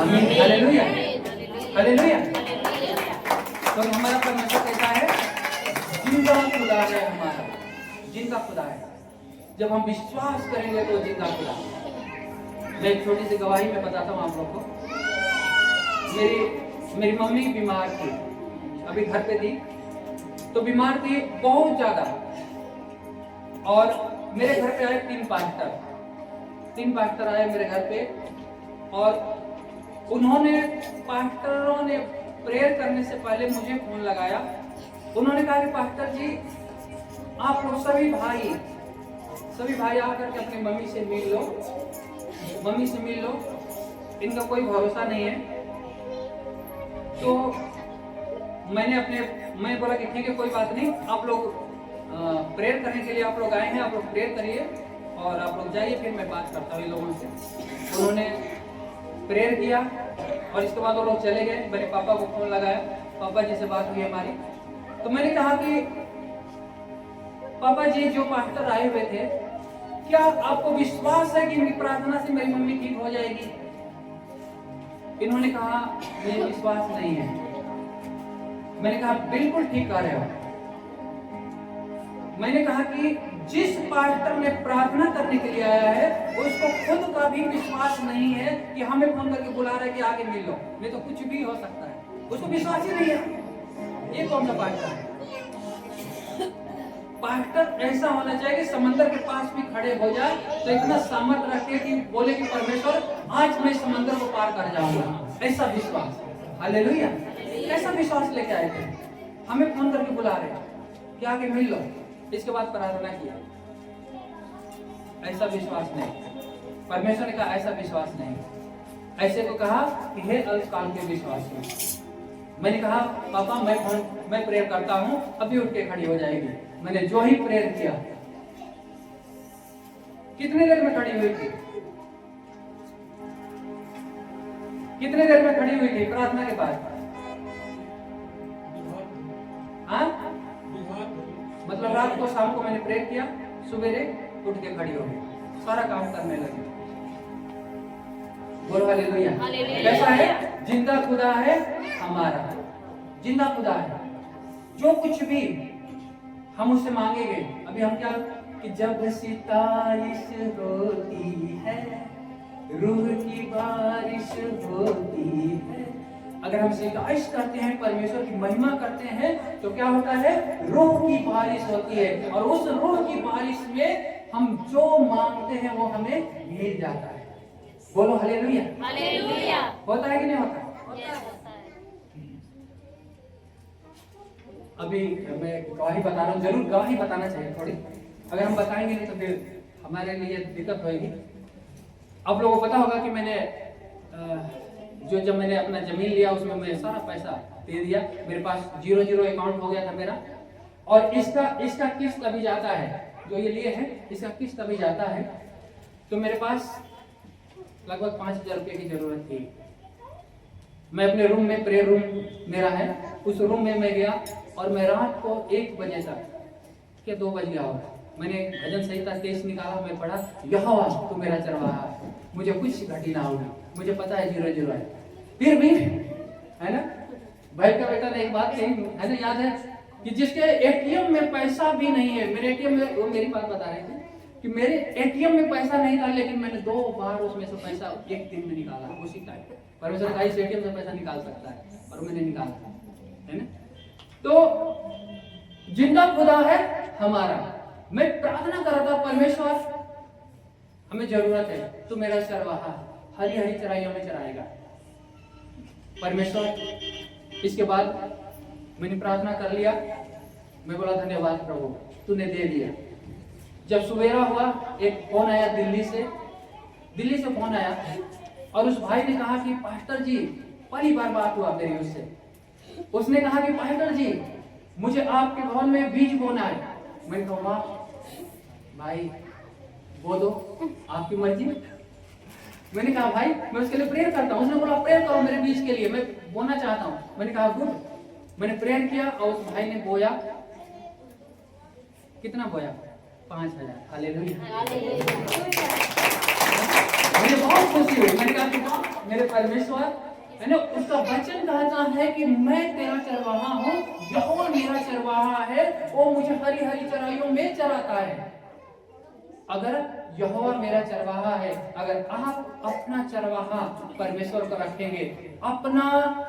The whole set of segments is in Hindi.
आमीन, हालेलुया, हालेलुया। तो हमारा परमेश्वर कैसा है? जिंदा खुदा है हमारा, जिंदा खुदा है। जब हम विश्वास करेंगे तो जिंदा खुदा। मैं एक छोटी सी गवाही में बताता हूँ आप लोग को। मेरी मम्मी बीमार थी, अभी घर पे थी, तो बीमार थी बहुत ज्यादा। और मेरे घर पे आए तीन पास्टर आए मेरे घर पे, और पास्टरों ने प्रेयर करने से पहले मुझे फोन लगाया। उन्होंने कहा कि पास्टर जी, आप लोग सभी भाई आकर के अपनी मम्मी से मिल लो, इनका कोई भरोसा नहीं है। तो मैं बोला कि ठीक है, कोई बात नहीं, आप लोग प्रेयर करने के लिए आप लोग आए हैं, आप लोग प्रेयर करिए और आप लोग जाइए, फिर मैं बात करता हूँ इन लोगों से। उन्होंने प्रेयर किया और इसके बाद वो लोग चले गए। मेरे पापा को फोन लगाया, पापा जी से बात हुई हमारी। तो मैंने कहा कि पापा जी, जो पास्टर आए हुए थे, क्या आपको विश्वास है कि इनकी प्रार्थना से मेरी मम्मी ठीक हो जाएगी? इन्होंने कहा मुझे विश्वास नहीं है। मैंने कहा बिल्कुल ठीक कह रहे हो। मैंने कहा कि जिस पास्टर ने प्रार्थना करने के लिए आया है, उसको खुद का भी विश्वास नहीं है कि हमें फोन करके बुला रहा है कि आगे मिल लो, नहीं तो कुछ भी हो सकता है। उसको विश्वास ही नहीं है। ये कौन सा पास्टर है? पास्टर ऐसा होना चाहिए कि समंदर के पास भी खड़े हो जाए तो इतना सामर्थ्य रखे कि बोले कि परमेश्वर, आज मैं समंदर को पार कर जाऊंगा। ऐसा विश्वास। हालेलुया। कैसा विश्वास लेके आए थे? हमें फोन करके बुला रहे कि आगे मिल लो, इसके बाद प्रार्थना किया। ऐसा विश्वास नहीं। परमेश्वर ने कहा ऐसा विश्वास नहीं। ऐसे को कहा कि हे अल्पकाल के विश्वास। मैंने कहा पापा, मैं प्रेयर करता हूँ, अभी उठ के खड़ी हो जाएगी। मैंने जो ही प्रेयर किया, कितने देर में खड़ी हुई थी? कितने देर में खड़ी हुई थी प्रार्थना के बाद? हाँ, मतलब रात को, शाम को मैंने प्रेयर किया, सवेरे उठ के खड़ी हो गई, सारा काम करने लगी। बोलो हालेलुया। कैसा है? जिंदा खुदा है हमारा, जिंदा खुदा है। जो कुछ भी हम उससे मांगेंगे, अभी हम क्या कि जब सितारिश होती है, रूह की बारिश होती है। अगर हम सितारिश करते हैं, परमेश्वर की महिमा करते हैं, तो क्या होता है? रूह की बारिश होती है, और उस रूह की बारिश में हम जो मांगते हैं वो हमें मिल जाता है। बोलो हालेलुया। हालेलुया। होता है कि नहीं होता? अभी मैं गवाही बता रहा हूँ, जरूर गवाही बताना चाहिए थोड़ी। अगर हम बताएंगे नहीं तो फिर हमारे लिए दिक्कत होगी। आप लोगों को पता होगा कि मैंने जब मैंने अपना जमीन लिया, उसमें मैं सारा पैसा दे दिया। मेरे पास 0 अकाउंट हो गया था मेरा। और इसका किस्त अभी जाता है, जो ये लिए है, इसका किस्त अभी जाता है। तो मेरे पास लगभग 5,000 रुपये की जरूरत थी। मैं अपने रूम में, प्रेयर रूम मेरा है, उस रूम में मैं गया और मैं रात को 1 बजे तक क्या 2 बज गया होगा, मैंने भजन संहिता 23 निकाला। मैं पढ़ा, यहोवा तू मेरा चरवाहा है, मुझे कुछ घटी ना होगी, मुझे पता है 0 है। फिर भी है ना, भाई का बेटा ने एक बात कही है ना, याद है कि जिसके एटीएम में पैसा भी नहीं है, मेरे एटीएम में, वो मेरी बात बता रहे थे कि मेरे एटीएम में पैसा नहीं था, लेकिन मैंने 2 बार उसमें से पैसा एक दिन में निकाला, उसी टाइम। परमेश्वर का इस एटीएम से पैसा निकाल सकता है, और मैंने निकाला, है ना। तो जिंदा खुदा है हमारा। मैं प्रार्थना कर रहा था, परमेश्वर हमें जरूरत है, तू मेरा चरवाहा हरी हरी चराइयों में चराएगा। परमेश्वर, इसके बाद मैंने प्रार्थना कर लिया। मैं बोला धन्यवाद प्रभु, तूने दे दिया। जब सवेरा हुआ, एक फोन आया दिल्ली से फोन आया, और उस भाई ने कहा कि पास्टर जी, पहली बार बात हुआ मेरी उससे। उसने कहा कि पास्टर जी, मुझे आपके भवन में बीज बोना है। मैंने कहा वाह भाई, बो दो, आपकी मर्जी। मैंने कहा भाई, मैं उसके लिए प्रेयर करता हूँ। उसने बोला प्रेयर करो मेरे बीज के लिए, मैं बोना चाहता हूँ। मैंने कहा गुड। मैंने प्रेयर किया और उस भाई ने बोया। कितना बोया? 5,000। हालेलुया। मुझे बहुत खुशी हुई। मैंने कहा कि हाँ, मेरे परमेश्वर है ना, उसका वचन कहता है कि मैं तेरा चरवाहा हूँ, यहोवा मेरा चरवाहा है, वो मुझे हरी हरी चराइयों में चराता है। अगर यहोवा मेरा चरवाहा है, अगर आप अपना चरवाहा परमेश्वर को रखेंगे, अपना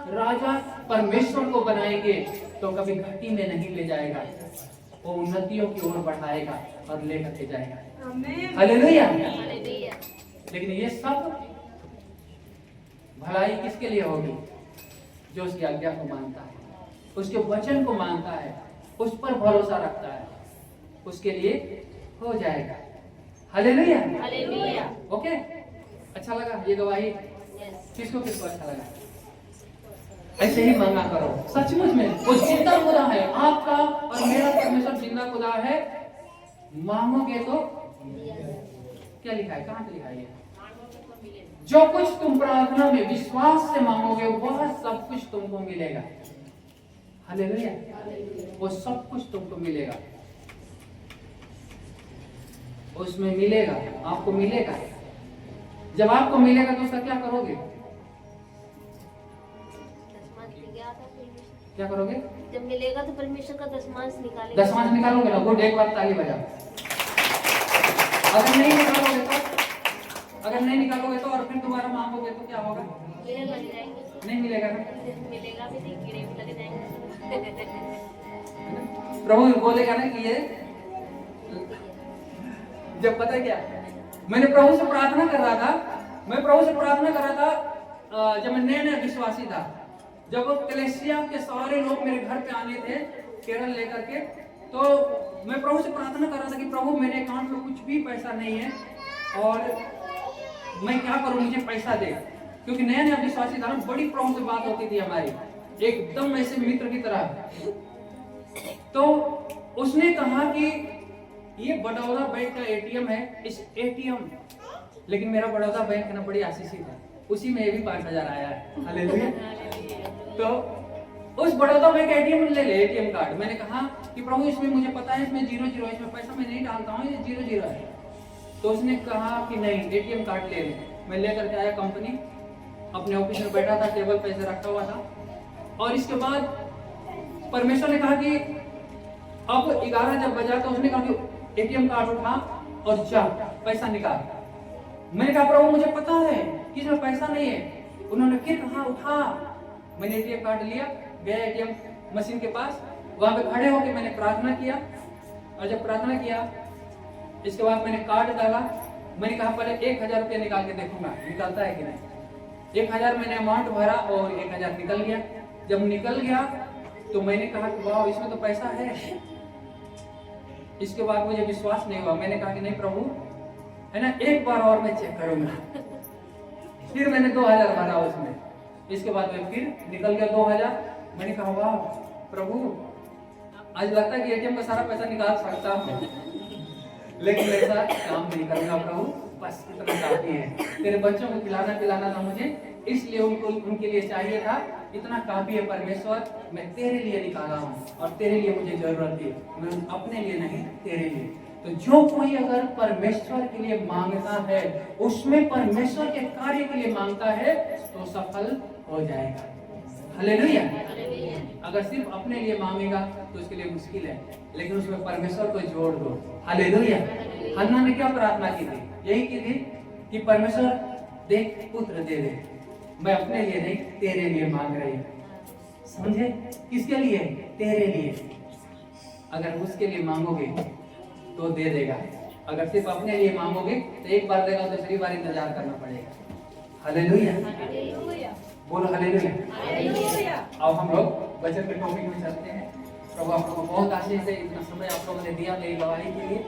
राजा परमेश्वर को बनाएंगे, तो कभी घाटी में नहीं ले जाएगा, वो उन्नतियों की ओर बढ़ाएगा और लेकर के जाएगा। हालेलुया। लेकिन ये सब भलाई किसके लिए होगी? जो उसकी आज्ञा को मानता है, उसके वचन को मानता है, उस पर भरोसा रखता है, उसके लिए हो जाएगा। हालेलुया। हालेलुया। ओके, अच्छा लगा ये गवाही? किसको किसको अच्छा लगा? ऐसे ही मांगा करो। सचमुच में वो जिंदा खुदा है, आपका और मेरा परमेश्वर जिंदा खुदा है। मांगोगे तो क्या लिखा है, कहाँ पे लिखा है? जो कुछ तुम प्रार्थना में विश्वास से मांगोगे वह सब कुछ तुमको मिलेगा। हालेलुया। वो सब कुछ तुमको मिलेगा, उसमें मिलेगा, आपको मिलेगा। जब आपको मिलेगा तो उसका क्या करोगे? क्या करोगे? जब मिलेगा तो परमेश्वर का दशमांश निकालेगा। दशमांश निकालोगे ना? गुड, एक बार ताली बजाओ। अगर नहीं निकालोगे तो, अगर नहीं निकालोगे तो और फिर दोबारा मांगोगे तो क्या होगा? नहीं मिलेगा ना? मिलेगा भी नहीं, कीड़े भी लग जाएंगे। प्रभु बोलेगा ना कि ये जब, पता है क्या, मैंने प्रभु से प्रार्थना कर रहा था, मैं प्रभु से प्रार्थना कर रहा था जब मैं नया विश्वासी था, जब कलेसिया के सारे लोग मेरे घर पे आने थे केरल लेकर के, तो मैं प्रभु से प्रार्थना कर रहा था कि प्रभु मेरे अकाउंट में कुछ भी पैसा नहीं है और मैं क्या करूं, मुझे पैसा दे। क्योंकि नया विश्वासी था, बड़ी प्रभु से बात होती थी हमारी, एकदम ऐसे मित्र की तरह। तो उसने कहा कि ये बड़ौदा बैंक का एटीएम है, इस एटीएम, लेकिन मेरा बड़ौदा बैंक ना बड़ी आशीषित है, उसी में ये भी 5,000 आया है। हालेलुया। तो उस बड़ौदा बैंक एटीएम ले ले, एटीएम कार्ड। मैंने कहा कि प्रभु इसमें मुझे पता है इसमें 0 है, इसमें पैसा मैं नहीं डालता हूँ, ये 0 है। तो उसने कहा कि नहीं, एटीएम कार्ड ले ले। मैं लेकर के आया कंपनी, अपने ऑफिस में बैठा था, टेबल पे ऐसे रखा हुआ था, और इसके बाद परमेश्वर ने कहा कि अब 11 जब बजा तो उसने कहा कि एटीएम कार्ड उठा और जा पैसा निकाल। मैंने कहा प्रभु मुझे पता है कि इसमें पैसा नहीं है। उन्होंने फिर कहा उठा। मैंने एटीएम कार्ड लिया, गया एटीएम मशीन के पास, वहां पे खड़े होकर मैंने प्रार्थना किया, और जब प्रार्थना किया इसके बाद मैंने कार्ड डाला। मैंने कहा पहले 1,000 रुपया निकाल के देखूंगा निकलता है कि नहीं। 1,000 मैंने अमाउंट भरा और 1,000 निकल गया। जब निकल गया तो मैंने कहा कि वाह इसमें तो पैसा है। इसके बाद मुझे विश्वास नहीं हुआ। मैंने कहा कि नहीं प्रभु है ना, एक बार और मैं चेक करूंगा। फिर मैंने 2,000 भरा उसमें। इसके बाद में फिर निकल गया 2,000। मैंने कहा वाह प्रभु आज लगता है कि एटीएम का सारा पैसा निकाल सकता हूँ, लेकिन ऐसा काम नहीं करूंगा प्रभु, बस इतना काफी है। तेरे बच्चों को खिलाना पिलाना था मुझे, इसलिए उनको उनके लिए चाहिए था, इतना काफी है परमेश्वर, मैं तेरे लिए निकाला हूँ और तेरे लिए मुझे जरूरत है, मैं अपने लिए नहीं तेरे लिए। तो जो कोई अगर परमेश्वर के लिए मांगता है, उसमें परमेश्वर के कार्य के लिए मांगता है, तो सफल हो जाएगा। हालेलुया। अगर सिर्फ अपने लिए मांगेगा तो उसके लिए मुश्किल है, लेकिन उसमें परमेश्वर को जोड़ दो। हालेलुया। हन्ना ने क्या प्रार्थना की थी? यही की थी कि परमेश्वर देख पुत्र दे दे, मैं अपने लिए नहीं तेरे लिए मांग रही हूँ। समझे? किसके लिए? तेरे लिए। अगर उसके लिए मांगोगे तो दे देगा, अगर सिर्फ अपने लिए मांगोगे तो एक बार देगा, दूसरी बार इंतजार करना पड़ेगा। हालेलुया। बोलो हालेलुया। अब हम लोग बचत के टॉपिक में चलते हैं। प्रभु आप लोगों को बहुत आशीष है, इतना समय आप लोगों ने दिया मेरी गवाही के लिए।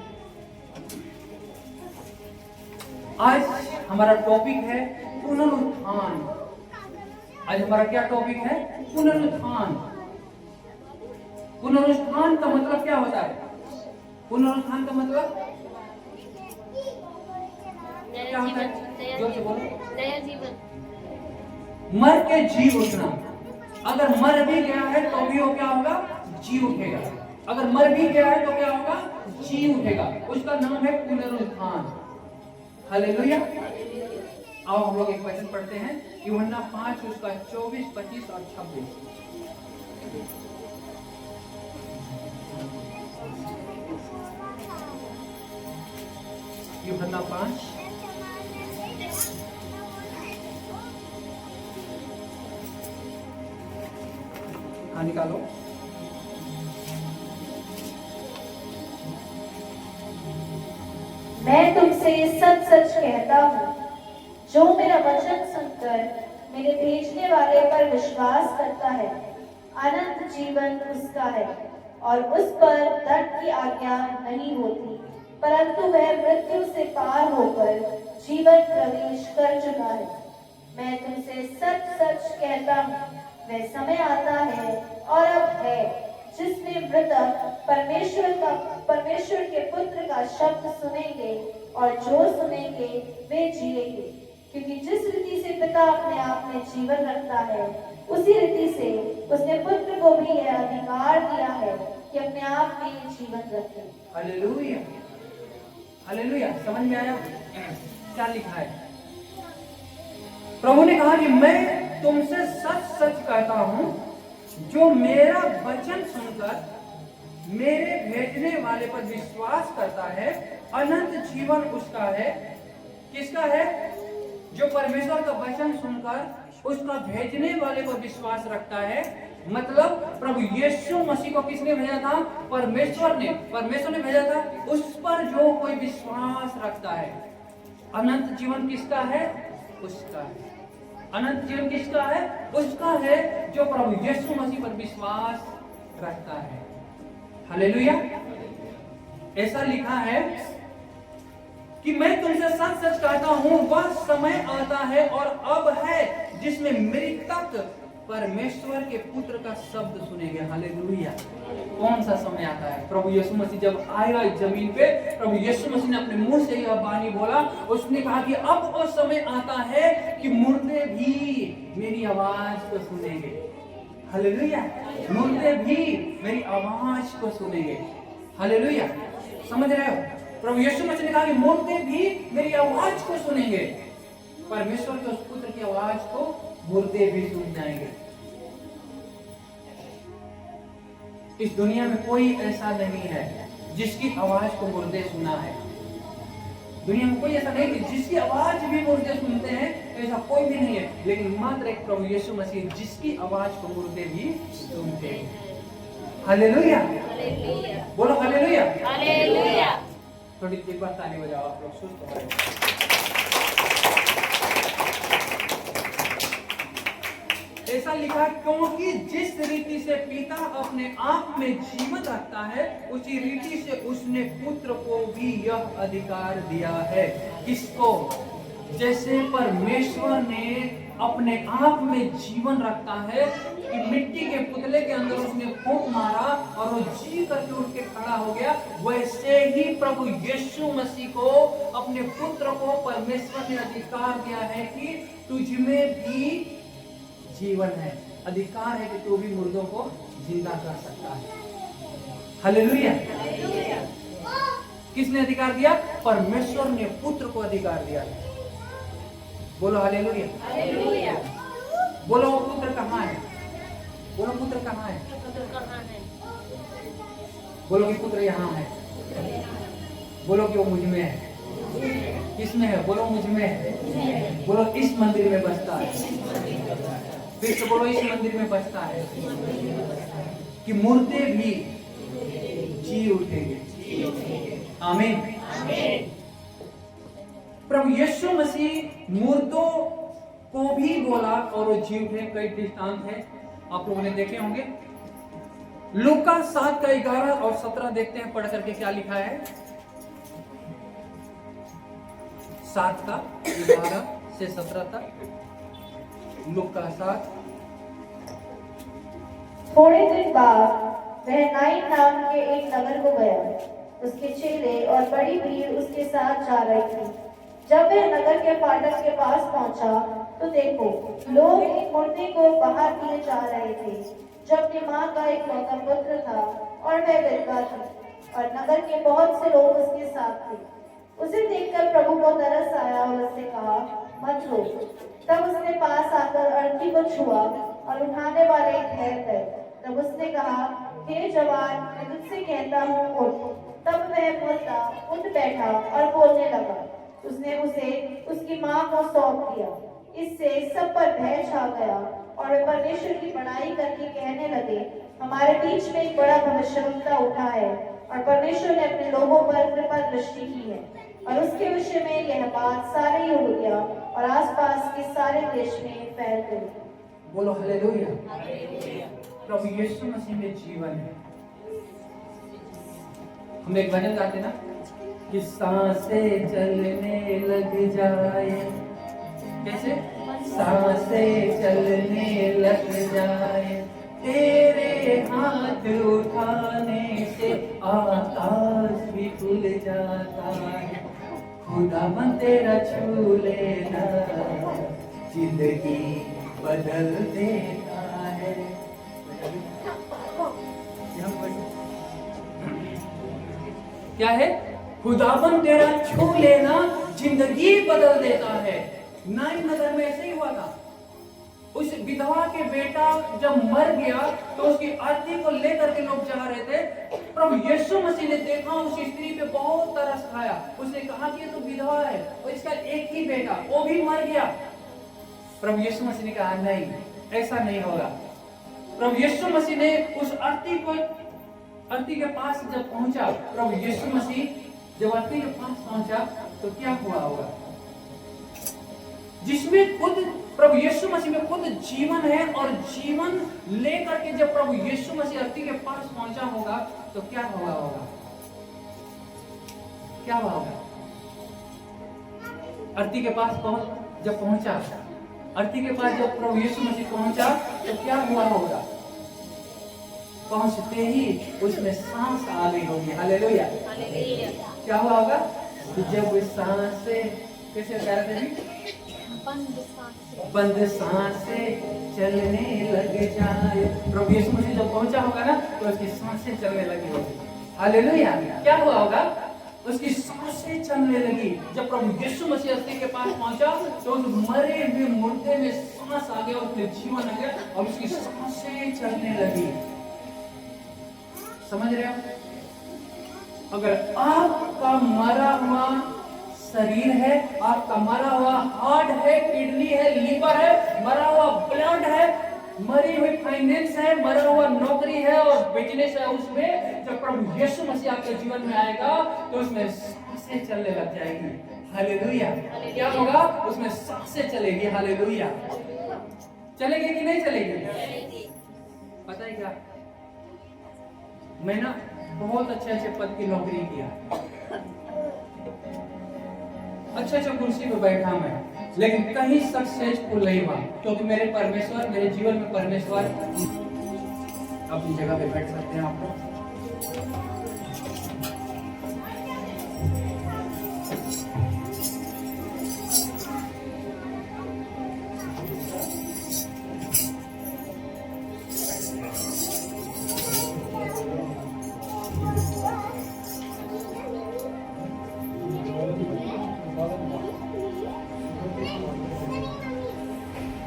आज हमारा टॉपिक है पुनरुत्थान। आज हमारा क्या टॉपिक है? पुनरुत्थान। पुनरुत्थान का मतलब क्या होता है? पुनरुत्थान का मतलब क्या होता है? जोर से बोलो। नया जीवन। मर के जी उठना। अगर मर भी गया है तो भी वो क्या होगा? जी उठेगा। अगर मर भी गया है तो क्या होगा? जी उठेगा। उसका नाम है पुनरुत्थान। हालेलुया। आओ हम लोग एक वचन पढ़ते हैं, यूहन्ना 5 उसका 24, 25 और 26। यूहन्ना 5 हाँ निकालो। मैं तुमसे सच सच कहता हूँ, जो मेरा वचन सुनकर मेरे भेजने वाले पर विश्वास करता है, अनंत जीवन उसका है और उस पर दंड की आज्ञा नहीं होती, परंतु वह मृत्यु से पार होकर जीवन प्रवेश कर चुका है। मैं तुमसे सच सच कहता हूँ, वह समय आता है और अब है, जिसमें मृतक परमेश्वर के पुत्र का शब्द सुनेंगे और जो सुनेंगे वे जिएंगे, क्योंकि जिस रीति से पिता अपने आप में जीवन रखता है, उसी रीति से उसने पुत्र को भी यह अधिकार दिया है कि अपने आप में जीवन रखे। Hallelujah, hallelujah. समझ में आया क्या लिखा है? प्रभु ने कहा कि मैं तुमसे सच सच कहता हूं, जो मेरा वचन सुनकर मेरे भेजने वाले पर विश्वास करता है, अनंत जीवन उसका है। किसका है? जो परमेश्वर का वचन सुनकर उसका भेजने वाले पर विश्वास रखता है। मतलब प्रभु यीशु मसीह को किसने भेजा था? परमेश्वर ने भेजा था। उस पर जो कोई विश्वास रखता है, अनंत जीवन किसका है? उसका है। अनंत जीवन किसका है? उसका है, जो प्रभु यीशु मसीह पर विश्वास रखता है। हालेलुया। ऐसा लिखा है कि मैं तुमसे सच सच कहता हूं, वह समय आता है और अब है, जिसमें मृतक परमेश्वर के पुत्र का शब्द सुनेंगे। हालेलुया। कौन सा समय आता है? प्रभु यीशु मसीह जब आएगा इस जमीन पे, प्रभु यीशु मसीह ने अपने मुंह से यह वाणी बोला। उसने कहा कि अब वो समय आता है कि मुर्दे भी मेरी आवाज को सुनेंगे। हालेलुया। मुर्दे भी मेरी आवाज को सुनेंगे। हालेलुया। समझ रहे हो? प्रभु यीशु मसीह ने कहा कि मुर्दे भी मेरी आवाज को सुनेंगे। परमेश्वर के उस पुत्र की आवाज को मुर्दे भी सुन जाएंगे। इस दुनिया में कोई ऐसा नहीं है जिसकी आवाज को मुर्दे सुना है। दुनिया में कोई ऐसा नहीं कि जिसकी आवाज भी मुर्दे सुनते हैं, ऐसा कोई भी नहीं है। लेकिन मात्र एक प्रभु यीशु मसीह, जिसकी आवाज को मुर्दे भी सुनते हैं। हालेलुया। बोलो हालेलुया। हालेलुया। थोड़ी एक बार ताली बजाओ आप लोग, सुस्त हो रहे। ऐसा लिखा, क्योंकि जिस रीति से पिता अपने आप में जीवन रखता है, उसी रीति से उसने पुत्र को भी यह अधिकार दिया है। किसको? जैसे परमेश्वर ने अपने आप में जीवन रखता है कि मिट्टी के पुतले के अंदर उसने फूंक मारा और वो जी करके उठ के खड़ा हो गया, वैसे ही प्रभु यीशु मसीह को, अपने पुत्र को परमेश्वर ने अधिकार दिया है कि तुझमें भी जीवन है। अधिकार है कि तू भी मुर्दों को जिंदा कर सकता है। हालेलुया। किसने अधिकार दिया? परमेश्वर ने पुत्र को अधिकार दिया। बोलो हालेलुया। हालेलुया। बोलो वो पुत्र कहाँ है? बोलो पुत्र कहाँ है? बोलो कि पुत्र यहाँ है। बोलो कि वो मुझ में है। किसमें है? बोलो मुझ में है। बोलो इस मंदिर में बसता है। फिर से बोलो इस मंदिर में बसता है कि मुर्दे भी जी उठेंगे। आमीन। प्रभु यीशु मसीह मुर्दों को भी बोला और वो जी उठे। कई दृष्टांत है, आप लोगों ने देखे होंगे। लूका 7 का 11 और 17 देखते हैं, पढ़ करके क्या लिखा है। 7 का 11 से 17 तक, लूका 7। थोड़े दिन बाद वह नाइन नाम के एक नगर को गया। उसके चेले और बड़ी भीड़ उसके साथ जा रही थी। जब वह नगर के फाटक के पास पहुंचा तो देखो, लोग एक मुर्दे को बाहर लिए जा रहे थे, जो अपनी मां का एक लौता पुत्र था और वह विधवा थी, और नगर के बहुत से लोग उसके साथ थे। उसे देखकर प्रभु को तरस आया और उससे कहा, मत रो। तब उसने पास आकर अर्थी को छुआ और उठाने वाले ठहर गए। तब उसने कहा, हे जवान, मैं तुझसे कहता हूँ, उठ। तब वह मुर्दा उठ बैठा और बोलने लगा। उसने उसे उसकी माँ को सौंप दिया। इससे सब पर भय छा गया और वे परमेश्वर की बड़ाई करके कहने लगे, हमारे बीच में एक बड़ा भविष्यवक्ता उठा है और परमेश्वर ने अपने लोगों पर कृपा दृष्टि की है। और उसके विषय में यह बात सारे यहूदिया और आसपास के सारे देश में फैल गई। बोलो हालेलुया। प्रभु यीशु मसीह में जीवन है। हम एक भजन गाते ना कि सांसें चलने लग जाए। कैसे? सांसें चलने लग जाए, तेरे हाथ उठाने से आकाश भी खुल जाता है। खुदा मन तेरा छू लेना जिंदगी बदल देता है। क्या है? खुदावन तेरा छू लेना जिंदगी बदल देता है। नाइन नगर में ऐसे ही हुआ था। उस विधवा के बेटा जब मर गया तो उसकी अर्थी को लेकर के लोग जा रहे थे। प्रभु यीशु मसीह ने देखा, उस स्त्री पे बहुत तरस खाया। उसने कहा कि ये तो विधवा है और इसका एक ही बेटा, वो भी मर गया। प्रभु यीशु मसीह ने कहा, नहीं, ऐसा नहीं होगा। प्रभु यीशु मसीह ने उस अर्थी के पास जब पहुंचा, प्रभु यीशु मसीह जब अर्थी के पास पहुंचा तो क्या हुआ होगा? जिसमें खुद प्रभु यीशु मसीह में खुद जीवन है और जीवन लेकर के जब प्रभु यीशु मसीह अर्थी के पास पहुंचा होगा तो क्या हुआ होगा? क्या हुआ होगा? अर्थी के पास जब पहुंचा, अर्थी के पास जब प्रभु यीशु मसीह पहुंचा तो क्या हुआ होगा? पहुंचते ही उसमें सांस आ गई होगी। हालेलुया। क्या हुआ होगा? जब सांसें कैसे कह रहे थे? बंद सांसें चलने लग जाए। प्रभु यीशु मसीह जब पहुंचा होगा ना तो उसकी सांसें चलने लगी होगी। हालेलुया। क्या हुआ होगा? उसकी सांसें चलने लगी। जब प्रभु यीशु मसीह अर्थी के पास पहुंचा तो उस मरे हुए मुर्दे में सांस आ गया, उसमें जीवन आ गया और उसकी सांसें चलने लगी। समझ रहे हो? अगर आपका मरा हुआ शरीर है, आपका मरा हुआ हार्ट है, किडनी है, लीवर है, मरा हुआ ब्लड है, मरी हुई फाइनेंस है, मरा हुआ नौकरी है और बिजनेस है, उसमें जब प्रभु यीशु मसीह आपके जीवन में आएगा तो उसमें सांसें चलने लग जाएगी। हालेलुया। क्या होगा? उसमें सांसें चलेगी। हालेलुया। चलेगी कि नहीं चलेगी? पता है क्या, मैं ना बहुत अच्छे पद की नौकरी किया, अच्छे कुर्सी पे बैठा मैं, लेकिन कहीं सक्सेसफुल नहीं हुआ क्योंकि मेरे परमेश्वर, मेरे जीवन में परमेश्वर अपनी जगह पे बैठ सकते हैं। आप लोग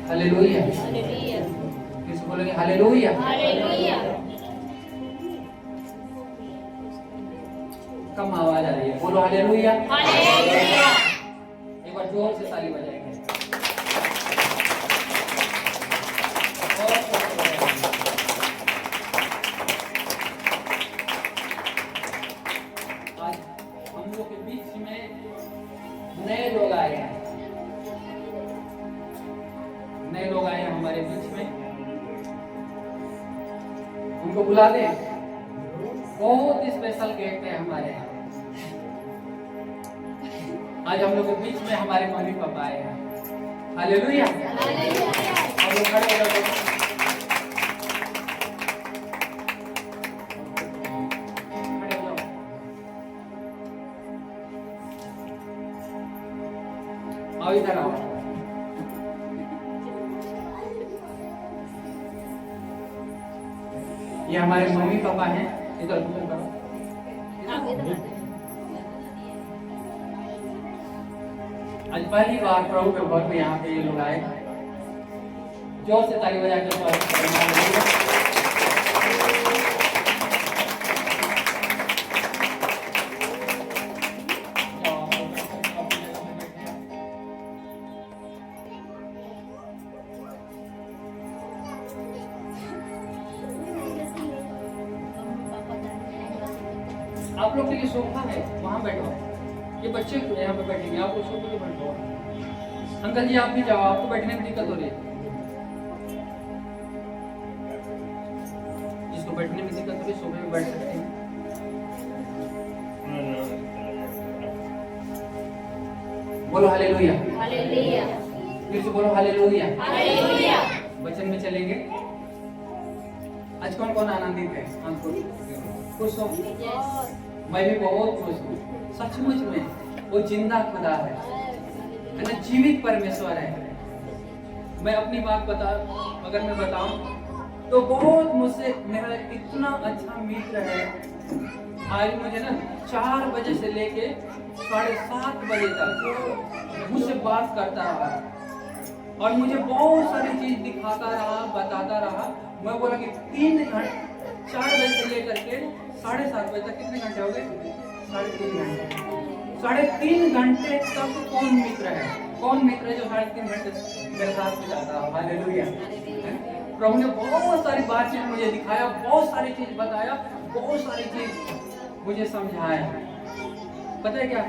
हालेलुया। किसी बोलेंगे हालेलुया? कम आवाज आ रही है, बोलो हालेलुया। एक बार जोर से ताली बजाएंगे। आज हम लोग के बीच में नए लोग आए हैं, नए लोग आए हैं हमारे बीच में, उनको बुला दे। बहुत स्पेशल गेस्ट है हमारे यहाँ। आज हम लोग के बीच में हमारे मम्मी पापा आए हैं। हालेलुया। हम लोग खड़े हो जाओ। खड़े हो जाओ। आओ इधर आओ। ये हमारे मम्मी पापा हैं। इधर करो। आज पहली बार प्रभु के भवन में यहाँ पे ये लोग आए। जोर से ताली बजा के स्वागत करें। आप लोग के लिए सोफा है, वहाँ बैठो। ये बच्चे यहाँ पे बैठेंगे, आप लोग सोफे पे बैठो। अंकल जी आप भी जाओ, आपको बैठने में दिक्कत हो रही है। जिसको बैठने में दिक्कत हो रही है सोफे पे बैठ सकते हैं। बोलो हालेलुया। हालेलुया। फिर से बोलो हालेलुया। हालेलुया। वचन में चलेंगे। आज कौन कौन आनंदित है? हम खुश हो? मैं भी बहुत खुश हूँ। सचमुच में वो जिंदा खुदा है ना, जीवित परमेश्वर है। मैं अपनी बात अगर मैं बताऊं तो बहुत मुझसे मेरा इतना अच्छा मित्र है। आज मुझे ना 4 बजे से लेके 7:30 बजे तक मुझसे बात करता रहा और मुझे बहुत सारी चीज दिखाता रहा, बताता रहा। मैं बोला कि 3 घंटे 4 बजे से लेकर के 7:30 बजे तक कितने घंटे हो गए? 3.5 घंटे। 3.5 घंटे तक कौन मित्र है? कौन मित्र है जो 3.5 घंटे मेरे साथ बिताता है? हालेलुया। प्रभु ने बहुत सारी बातचीत मुझे दिखाया, बहुत सारी चीज बताया, बहुत सारी चीज मुझे समझाया। पता है क्या,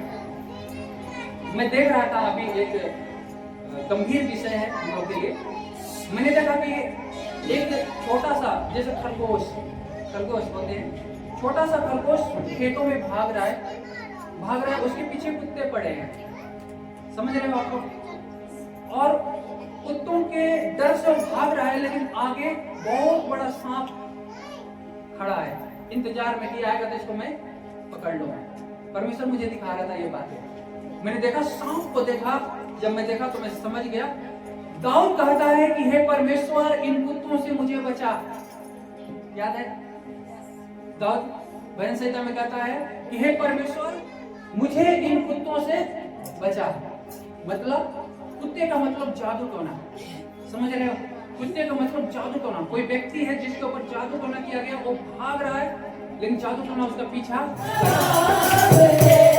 मैं देख रहा था अभी एक गंभीर विषय है हम लोग के लिए। मैंने देखा कि एक छोटा सा जैसे खरगोश होते हैं, छोटा सा खरगोश खेतों में भाग रहा है, उसके पीछे कुत्ते पड़े हैं। समझ रहे हो आप लोग? और कुत्तों के डर से वो भाग रहा है, लेकिन आगे बहुत बड़ा सांप खड़ा है, इंतजार में कि आएगा तो इसको मैं पकड़ लूंगा। परमेश्वर मुझे दिखा रहा था ये बातें। मैंने देखा, सांप को देखा। जब मैं देखा तो मैं समझ गया। दाऊद कहता है कि हे परमेश्वर इन कुत्तों से मुझे बचा। याद है दाऊद भजन संहिता में कहता है कि हे परमेश्वर मुझे इन कुत्तों से बचा। मतलब कुत्ते का मतलब जादू टोना। समझ रहे हो? कुत्ते का मतलब जादू टोना। कोई व्यक्ति है जिसके ऊपर जादू टोना किया गया, वो भाग रहा है लेकिन जादू टोना उसका पीछा कर रहा है।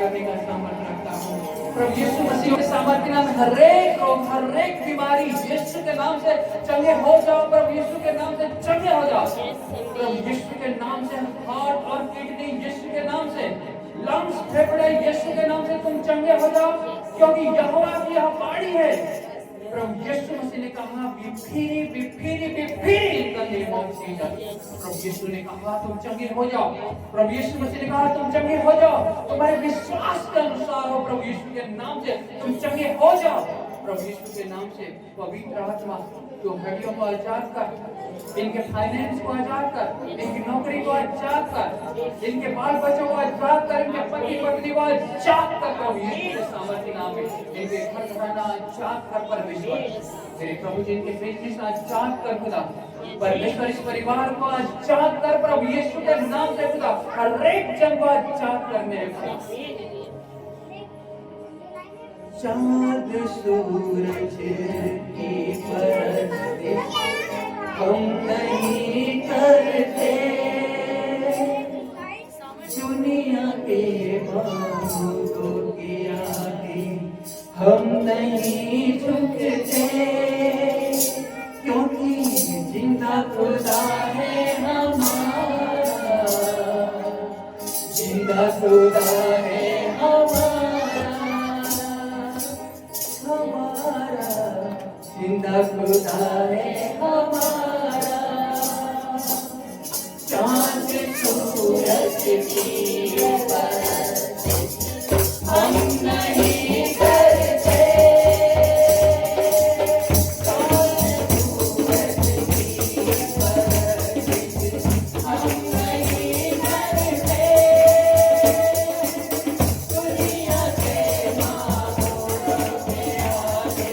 करने का सामर्थ्य रखता हूँ। प्रभु यीशु मसीह के सामर्थ्य के नाम में हर एक रोग, हर एक बीमारी यीशु के नाम से चंगे हो जाओ। प्रभु यीशु के नाम से चंगे हो जाओ। प्रभु यीशु के नाम से हार्ट और किडनी यीशु के नाम से, लंग्स, फेफड़े यीशु के नाम से तुम चंगे हो जाओ, क्योंकि यहोवा की यह बाणी है। प्रभु यीशु मसीह ने कहा be free in the name of Jesus. प्रभु यीशु ने कहा तुम चंगे हो जाओ। प्रभु यीशु मसीह ने कहा तुम चंगे हो जाओ। तुम्हारे विश्वास के अनुसार हो, प्रभु यीशु के नाम से तुम चंगे हो जाओ। प्रभु यीशु के नाम से पवित्र आत्मा तो हड्डियों को आजाद कर, इनके फाइनेंस को आजाद कर, इनकी नौकरी को आजाद कर, इनके बाल बच्चों को आजाद कर, इनके पति पत्नी को आजाद कर। प्रभु यीशु के सामर्थ्य नाम में इनके घर घराना आजाद कर परमेश्वर। मेरे प्रभु जी इनके बिजनेस आजाद कर खुदा। परमेश्वर इस परिवार को आजाद कर प्रभु यीशु के नाम से खुदा। हर एक जन को आजाद कर मेरे खुदा। चाँद सूरज की परस्ती हम नहीं करते, दुनिया के बादलों की आगे हम नहीं झुकते, क्योंकि जिंदा खुदा है हमारा, जिंदा खुदा है जिंदा खुदा है हमारा। चाँद सूरज की परस्ती हम नहीं करते, चाँद सूरज की परस्ती हम नहीं करते, दुनिया के मानों के आगे